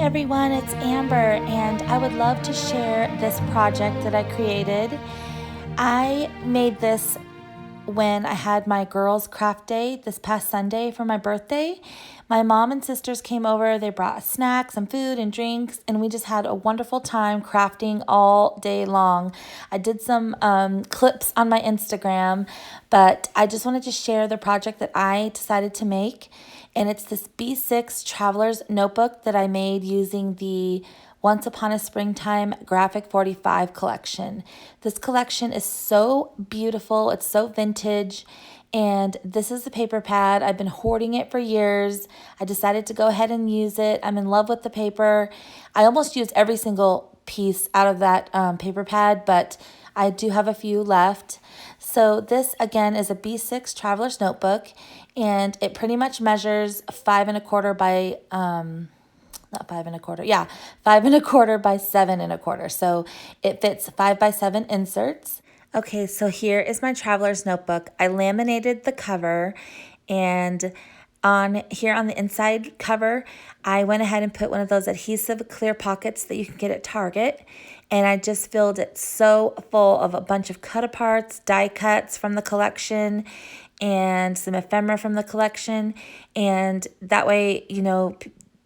everyone, it's Amber, and I would love to share this project that I created. I made this when I had my girls' craft day this past Sunday for my birthday. My mom and sisters came over. They brought snacks, some food and drinks, and we just had a wonderful time crafting all day long. I did some clips on my Instagram, but I just wanted to share the project that I decided to make. And it's this B6 Traveler's Notebook that I made using the Once Upon a Springtime Graphic 45 collection. This collection is so beautiful. It's so vintage. And this is the paper pad. I've been hoarding it for years. I decided to go ahead and use it. I'm in love with the paper. I almost used every single piece out of that paper pad, but I do have a few left. So this, again, is a B6 Traveler's Notebook, and it pretty much measures 5 1/4 by, not 5 1/4, yeah, 5 1/4 by 7 1/4. So it fits 5 by 7 inserts. Okay, so here is my Traveler's Notebook. I laminated the cover, and on the inside cover, I went ahead and put one of those adhesive clear pockets that you can get at Target. And I just filled it so full of a bunch of cut-aparts, die cuts from the collection, and some ephemera from the collection. And that way, you know,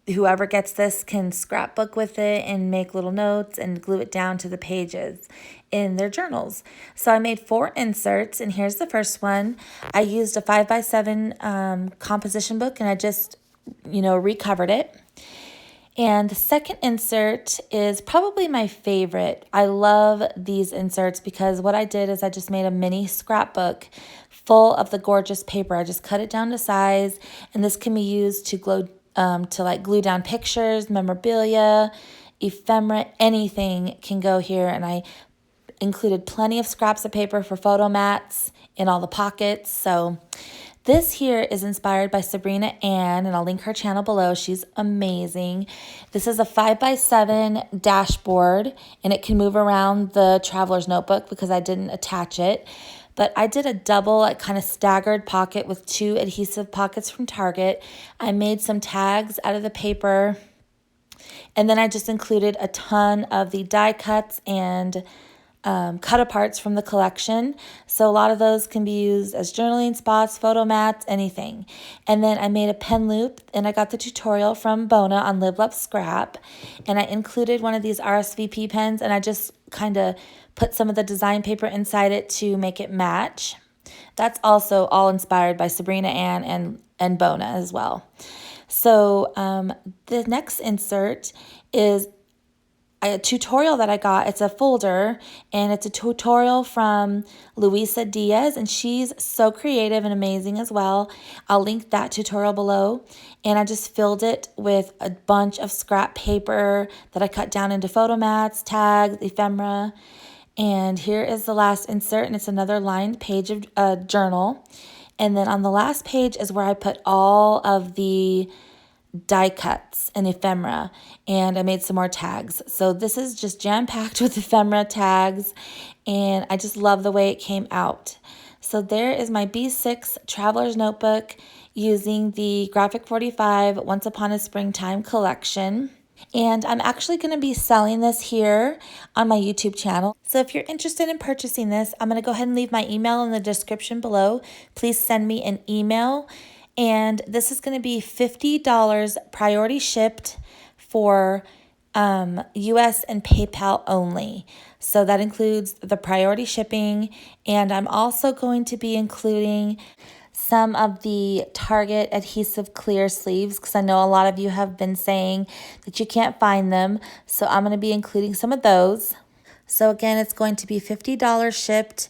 whoever gets this can scrapbook with it and make little notes and glue it down to the pages in their journals. So I made 4 inserts, and here's the first one. I used a 5 by 7 composition book, and I just, recovered it. And the second insert is probably my favorite. I love these inserts because what I did is I just made a mini scrapbook full of the gorgeous paper. I just cut it down to size, and this can be used to glue down pictures, memorabilia, ephemera, anything can go here. And I included plenty of scraps of paper for photo mats in all the pockets. So this here is inspired by Sabrina Ann, and I'll link her channel below. She's amazing. This is a 5 by 7 dashboard, and it can move around the Traveler's Notebook because I didn't attach it. But I did a double, kind of staggered pocket with 2 adhesive pockets from Target. I made some tags out of the paper, and then I just included a ton of the die cuts and cut-aparts from the collection. So a lot of those can be used as journaling spots, photo mats, anything. And then I made a pen loop, and I got the tutorial from Bona on LiveLoveScrap, and I included one of these RSVP pens, and I just kind of put some of the design paper inside it to make it match. That's also all inspired by Sabrina Ann and Bona as well. So the next insert is a tutorial that I got. It's a folder, and it's a tutorial from Luisa Diaz, and she's so creative and amazing as well. I'll link that tutorial below. And I just filled it with a bunch of scrap paper that I cut down into photo mats, tags, ephemera. And here is the last insert, and it's another lined page of a journal. And then on the last page is where I put all of the die cuts and ephemera, and I made some more tags. So this is just jam-packed with ephemera tags, and I just love the way it came out. So there is my B6 Traveler's Notebook using the Graphic 45 Once Upon a Springtime collection. And I'm actually going to be selling this here on my YouTube channel. So if you're interested in purchasing this, I'm going to go ahead and leave my email in the description below. Please send me an email. And this is going to be $50 priority shipped for US and PayPal only. So that includes the priority shipping. And I'm also going to be including some of the Target adhesive clear sleeves because I know a lot of you have been saying that you can't find them. So I'm going to be including some of those. So again, it's going to be $50 shipped.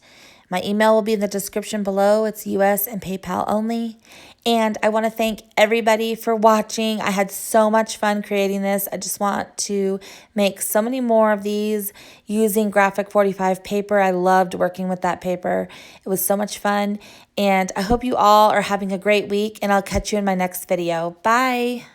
My email will be in the description below. It's US and PayPal only. And I want to thank everybody for watching. I had so much fun creating this. I just want to make so many more of these using Graphic 45 paper. I loved working with that paper. It was so much fun. And I hope you all are having a great week, and I'll catch you in my next video. Bye.